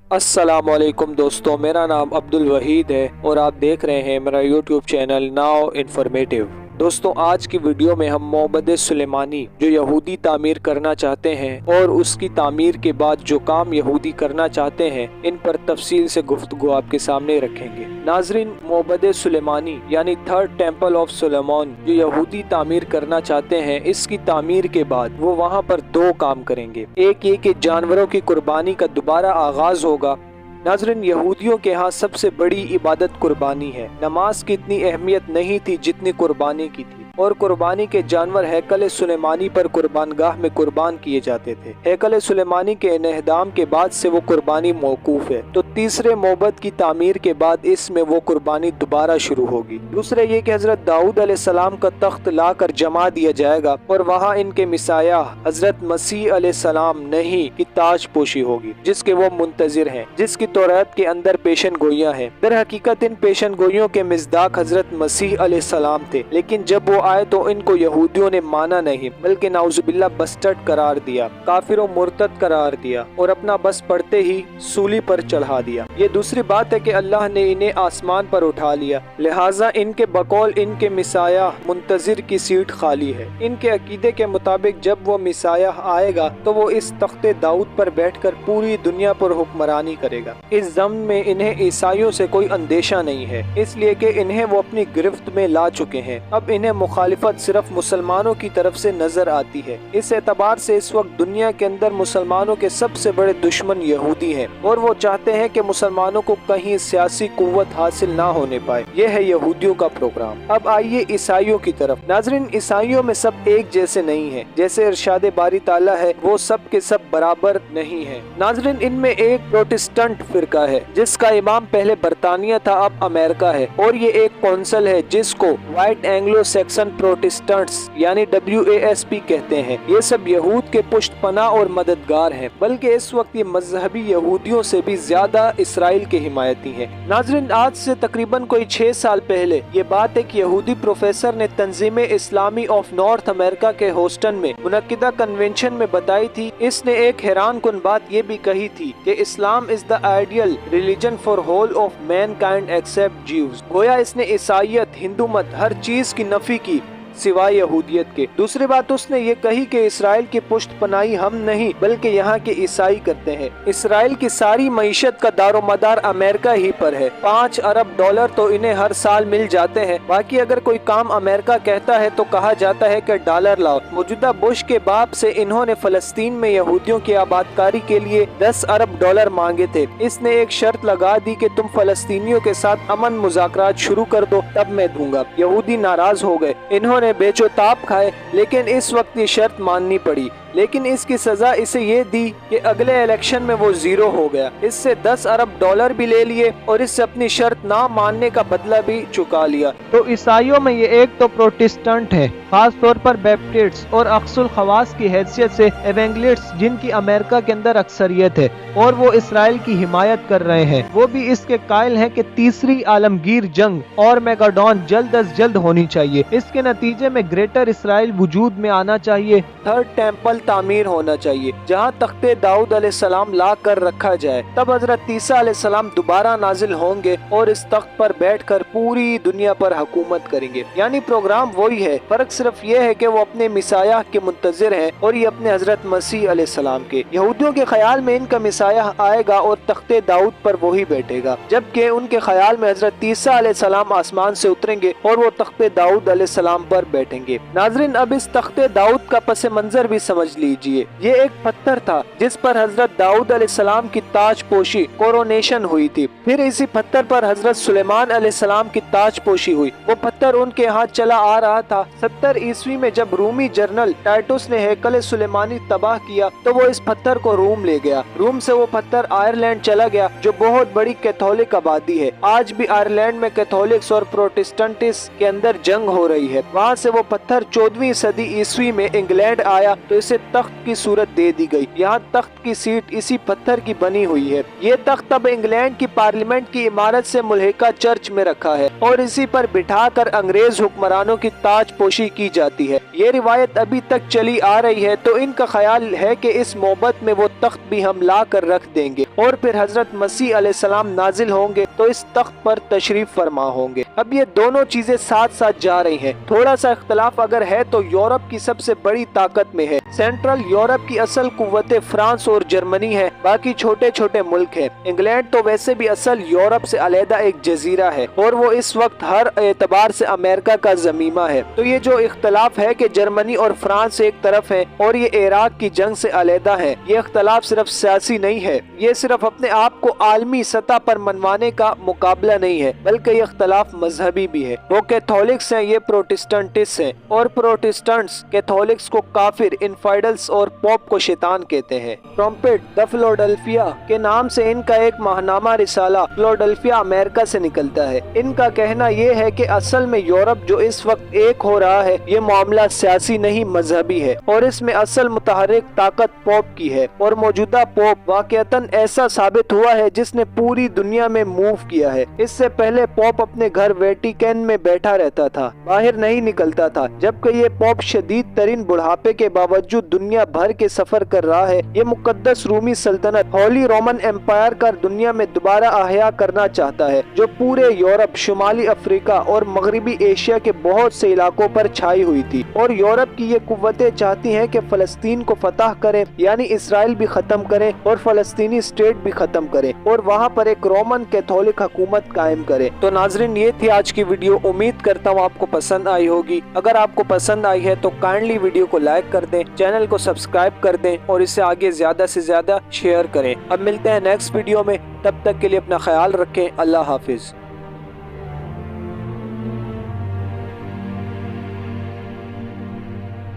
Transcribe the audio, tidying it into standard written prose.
अस्सलामुअलैकुम दोस्तों, मेरा नाम अब्दुल वहीद है और आप देख रहे हैं मेरा यूट्यूब चैनल नाउ इन्फॉर्मेटिव। दोस्तों, आज की वीडियो में हम मोहम्मद सुलेमानी जो यहूदी तामीर करना चाहते हैं और उसकी तामीर के बाद जो काम यहूदी करना चाहते हैं, इन पर तफसील से गुफ्तगू आपके सामने रखेंगे। नाजरीन, मोहम्मद सुलेमानी यानी थर्ड टेम्पल ऑफ सुलेमान जो यहूदी तामीर करना चाहते हैं, इसकी तामीर के बाद वो वहाँ पर दो काम करेंगे। एक ये कि जानवरों की कुर्बानी का दोबारा आगाज होगा। नाज़रीन, यहूदियों के यहाँ सबसे बड़ी इबादत कुर्बानी है। नमाज की इतनी अहमियत नहीं थी जितनी कुर्बानी की थी, और कुर्बानी के जानवर हैकल सुलेमानी पर कुर्बानगाह में कुर्बान किए जाते थे। हैकल सुलेमानी के इन्हदाम के बाद से वो कुर्बानी मौकूफ है, तो तीसरे मोहब्बत की तामीर के बाद इसमें वो कुर्बानी दोबारा शुरू होगी। दूसरे ये कि हजरत दाऊद अलैहिस्सलाम का तख्त लाकर जमा दिया जाएगा और वहाँ इनके मिसाया हजरत मसीह अलैहिस्सलाम नहीं की ताज पोशी होगी, जिसके वो मुंतजिर हैं, जिसकी तौरात के अंदर पेशन गोइयाँ हैं। दर हकीकत इन पेशन गोइयों के मिज़दाक हजरत मसीह अलैहिस्सलाम थे, लेकिन जब वो आए तो इनको यहूदियों ने माना नहीं, बल्कि नाउजुबिल्लाह बस्टर्ड करार दिया, काफिर और मुर्तद करार दिया और अपना बस पढ़ते ही सूली पर चढ़ा दिया। ये दूसरी बात है कि अल्लाह ने इन्हें आसमान पर उठा लिया, लिहाजा इनके बकौल इनके मिसाया मुंतजिर की सीट खाली है। इनके अकीदे के मुताबिक जब वो मिसाया आएगा तो वो इस तख्ते दाऊद पर बैठकर पूरी दुनिया पर हुक्मरानी करेगा। इस ज़म्न में इन्हें ईसाइयों से कोई अंदेशा नहीं है, इसलिए कि इन्हें वो अपनी गिरफ्त में ला चुके हैं। अब इन्हें मुखालिफत सिर्फ मुसलमानों की तरफ से नजर आती है। इस एतबार से इस वक्त दुनिया के अंदर मुसलमानों के सबसे बड़े दुश्मन यहूदी हैं, और वो चाहते हैं कि मुसलमानों को कहीं सियासी कुव्वत हासिल ना होने पाए। ये है यहूदियों का प्रोग्राम। अब आइए ईसाइयों की तरफ। नाजरीन, ईसाइयों में सब एक जैसे नहीं है। जैसे इरशाद बारी ताला है, वो सब के सब बराबर नहीं है। नाजरीन, इनमें एक प्रोटेस्टेंट फिरका है जिसका इमाम पहले बरतानिया था, अब अमेरिका है, और ये एक कौंसिल है जिसको व्हाइट एंग्लो सैक्सन प्रोटेस्टेंट्स यानी WASP कहते हैं। ये सब यहूद के पुष्टपना और मददगार हैं, बल्कि इस वक्त ये मजहबी यहूदियों से भी ज्यादा इसराइल के हिमायती हैं। नाजरीन, आज से तकरीबन कोई 6 साल पहले ये बात एक यहूदी प्रोफेसर ने तंजीम इस्लामी ऑफ नॉर्थ अमेरिका के होस्टन में मुनक्किदा कन्वेंशन में बताई थी। इसने एक हैरान कुन बात ये भी कही थी कि Islam is the ideal religion for whole of mankind except Jews. गोया इसने ईसाइयत, हिंदू मत, हर चीज की नफी की सिवाय यहूदियत के। दूसरी बात उसने ये कही कि इसराइल की पुष्टपनाही हम नहीं बल्कि यहाँ के ईसाई करते हैं। इसराइल की सारी मईशत का दारोमदार अमेरिका ही पर है। $5 अरब तो इन्हें हर साल मिल जाते हैं। बाकी अगर कोई काम अमेरिका कहता है तो कहा जाता है कि डॉलर लाओ। मौजूदा बुश के बाप से इन्होंने फलस्तीन में यहूदियों की आबादकारी के लिए $10 अरब मांगे थे। इसने एक शर्त लगा दी कि तुम फलस्तीनियों के साथ अमन मुज़ाकरात शुरू कर दो, तब मैं दूंगा। यहूदी नाराज हो गए, इन्होंने बेचो ताप खाए, लेकिन इस वक्त ये शर्त माननी पड़ी। लेकिन इसकी सजा इसे ये दी कि अगले इलेक्शन में वो जीरो हो गया। इससे $10 अरब भी ले लिए और इससे अपनी शर्त ना मानने का बदला भी चुका लिया। तो ईसाइयों में ये एक तो प्रोटेस्टेंट है, खास तौर पर बैप्टिस्ट और अक्सुल खवास की हैसियत से एवेंगलिस्ट्स, जिनकी अमेरिका के अंदर अक्सरियत है, और वो इसराइल की हिमायत कर रहे हैं। वो भी इसके कायल हैं कि तीसरी आलमगीर जंग और मैगाडॉन जल्द अज जल्द होनी चाहिए। इसके नतीजे में ग्रेटर इसराइल वजूद में आना चाहिए। थर्ड टेम्पल तामीर होना चाहिए जहाँ तख्ते दाऊद अलैहिस्सलाम ला कर रखा जाए। तब हजरत ईसा अलैहिस्सलाम दोबारा नाजिल होंगे और इस तख्त पर बैठकर पूरी दुनिया पर हुकूमत करेंगे। यानी प्रोग्राम वही है, फर्क सिर्फ ये है कि वो अपने मिसाया के मुंतजिर हैं और ये अपने हजरत मसीह अलैहिस्सलाम के। यहूदियों के ख्याल में इनका मिसाया आएगा और तख्ते दाऊद पर वही बैठेगा, जबकि उनके ख्याल में हजरत ईसा अलैहिस्सलाम आसमान से उतरेंगे और वो तख्ते दाऊद अलैहिस्सलाम पर बैठेंगे। नाजरीन, अब इस तख्ते दाऊद का पस मंजर भी समझ लीजिए। ये एक पत्थर था जिस पर हजरत दाऊद अलैहिस्सलाम की ताज पोशी कोरोनेशन हुई थी। फिर इसी पत्थर पर हजरत सुलेमान अलैहिस्सलाम की ताज पोशी हुई। वो पत्थर उनके हाथ चला आ रहा था। 70 ईस्वी में जब रूमी जनरल टाइटस ने हैकल सुलेमानी तबाह किया तो वो इस पत्थर को रोम ले गया। रोम से वो पत्थर आयरलैंड चला गया, जो बहुत बड़ी कैथोलिक आबादी है। आज भी आयरलैंड में कैथोलिक्स और प्रोटेस्टेंटिस के अंदर जंग हो रही है। वहाँ से वो पत्थर 14वीं सदी ईस्वी में इंग्लैंड आया तो इसे इसे तख्त की सूरत दे दी गई। यहाँ तख्त की सीट इसी पत्थर की बनी हुई है। ये तख्त अब इंग्लैंड की पार्लियामेंट की इमारत से मुल्हिका चर्च में रखा है और इसी पर बिठाकर अंग्रेज हुक्मरानों की ताजपोशी की जाती है। ये रिवायत अभी तक चली आ रही है, तो इनका ख्याल है कि इस मोहब्बत में वो तख्त भी हम ला कर रख देंगे और फिर हजरत मसीह अलैहिस्सलाम नाजिल होंगे तो इस तख्त पर तशरीफ फरमा होंगे। अब ये दोनों चीजें साथ साथ जा रही हैं। थोड़ा सा इख्तलाफ अगर है तो यूरोप की सबसे बड़ी ताकत में है। सेंट्रल यूरोप की असल कुव्वतें फ्रांस और जर्मनी है, बाकी छोटे छोटे मुल्क है। इंग्लैंड तो वैसे भी असल यूरोप से अलहदा एक जजीरा है और वो इस वक्त हर एतबार से अमेरिका का ज़मीमा है। तो ये जो इख्तलाफ है कि जर्मनी और फ्रांस एक तरफ है और ये इराक की जंग से अलहदा है, ये इख्तलाफ सिर्फ सियासी नहीं है, ये सिर्फ अपने आप को आलमी सतह पर मनवाने का मुकाबला नहीं है, बल्कि ये इख्तलाफ मजहबी भी है। वो कैथोलिक्स हैं, ये प्रोटेस्टेंटिस्ट हैं और प्रोटेस्टेंट्स कैथोलिक्स को काफिर, इनफाइडल्स और पोप को शैतान कहते हैं। ट्रम्पेट द फिलाडेल्फिया के नाम से इनका एक माहनामा रिसाला फिलाडेल्फिया अमेरिका से निकलता है। इनका कहना ये है कि असल में यूरोप जो इस वक्त एक हो रहा है, ये मामला सियासी नहीं मजहबी है और इसमें असल मुतहर्रिक ताकत पोप की है और मौजूदा पोप वाकईतन ऐसा साबित हुआ है जिसने पूरी दुनिया में मूव किया है। इससे पहले पोप अपने घर वेटिकन में बैठा रहता था, बाहर नहीं निकलता था, जबकि ये पोप शदीद तरीन बुढ़ापे के बावजूद दुनिया भर के सफर कर रहा है। ये मुकद्दस रूमी सल्तनत होली रोमन एम्पायर का दुनिया में दोबारा अहया करना चाहता है, जो पूरे यूरोप, शुमाली अफ्रीका और मगरबी एशिया के बहुत से इलाकों पर छाई हुई थी। और यूरोप की ये कुव्वतें चाहती हैं कि फलस्तीन को फतह करें, यानी इसराइल भी खत्म करें और फलस्तीनी स्टेट भी खत्म करें और वहाँ पर एक रोमन कैथोलिक हुकूमत कायम करें। तो नाजरीन, ये थी आज की वीडियो। उम्मीद करता हूँ आपको पसंद आई होगी। अगर आपको पसंद आई है तो काइंडली वीडियो को लाइक कर दें, चैनल को सब्सक्राइब कर दें और इसे आगे ज्यादा से ज्यादा शेयर करें। अब मिलते हैं नेक्स्ट वीडियो में, तब तक के लिए अपना ख्याल रखें। अल्लाह हाफिज।